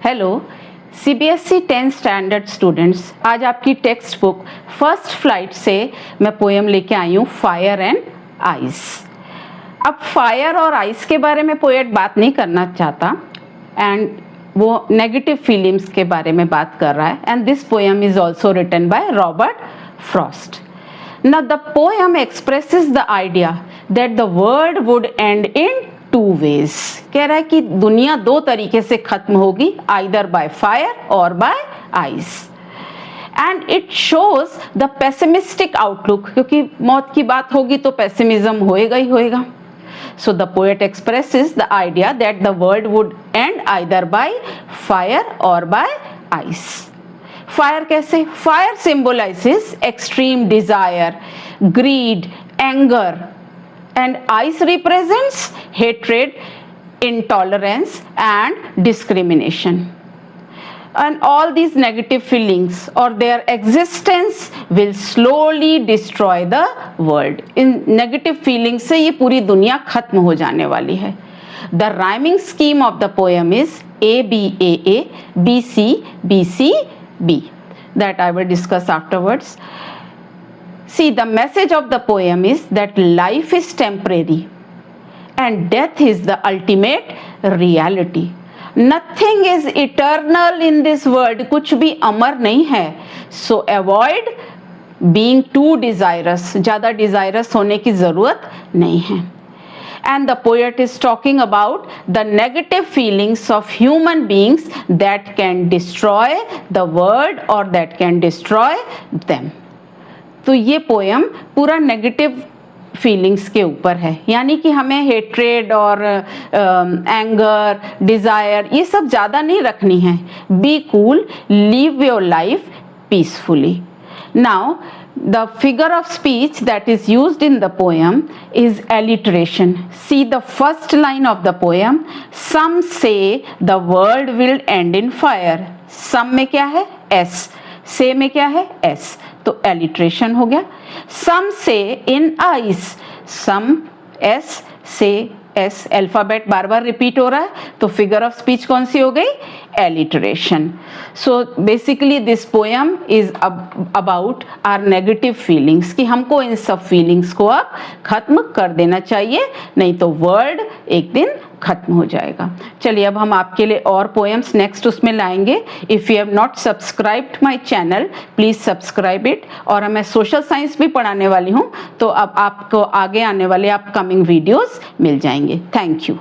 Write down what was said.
Hello CBSE 10th standard students, आज आपकी text book first flight से मैं पोएम लेके आई हूँ फायर एंड आइस। अब फायर और आइस के बारे में पोएट बात नहीं करना चाहता एंड वो नेगेटिव फीलिंग्स के बारे में बात कर रहा है। And this poem is also written by Robert Frost. Now the poem expresses the idea that the world would end in two ways. कह रहा है कि दुनिया दो तरीके से खत्म होगी, either by fire or by ice. And it shows the pessimistic outlook, क्योंकि मौत की बात होगी तो pessimism होएगा ही होएगा. So the poet expresses the idea that the world would end either by fire or by ice. Fire कैसे? Fire symbolizes extreme desire, greed, anger and ice represents hatred, intolerance and discrimination. And all these negative feelings or their existence will slowly destroy the world. In negative feelings से ये पूरी दुनिया खत्म हो जाने वाली है. The rhyming scheme of the poem is A B A A B C B C B, that I will discuss afterwards. See, the message of the poem is that life is temporary and death is the ultimate reality. Nothing is eternal in this world. कुछ भी अमर नहीं है. So avoid being too desirous. ज़्यादा desirous होने की ज़रूरत नहीं है. And the poet is talking about the negative feelings of human beings that can destroy the world or that can destroy them. तो ये पोएम पूरा नेगेटिव फीलिंग्स के ऊपर है, यानी कि हमें हेट्रेड और एंगर, डिज़ायर ये सब ज़्यादा नहीं रखनी है. Be cool, live your life peacefully. Now the figure of speech that is used in the poem is alliteration. See the first line of the poem. Some say the world will end in fire. Some में क्या है? S. Say में क्या है? S. तो alliteration हो गया. Some say in ice. Some S, say S. Alphabet बार बार रिपीट हो रहा है तो फिगर ऑफ स्पीच कौन सी हो गई? Alliteration. So basically this poem is about our negative feelings कि हमको इन सब फीलिंग्स को अब खत्म कर देना चाहिए, नहीं तो वर्ल्ड एक दिन खत्म हो जाएगा. चलिए अब हम आपके लिए और पोएम्स नेक्स्ट उसमें लाएंगे. If you have not subscribed my channel please subscribe it. और मैं सोशल साइंस भी पढ़ाने वाली हूँ, तो अब आपको आगे आने वाले अपकमिंग वीडियोस मिल जाएंगे. Thank you.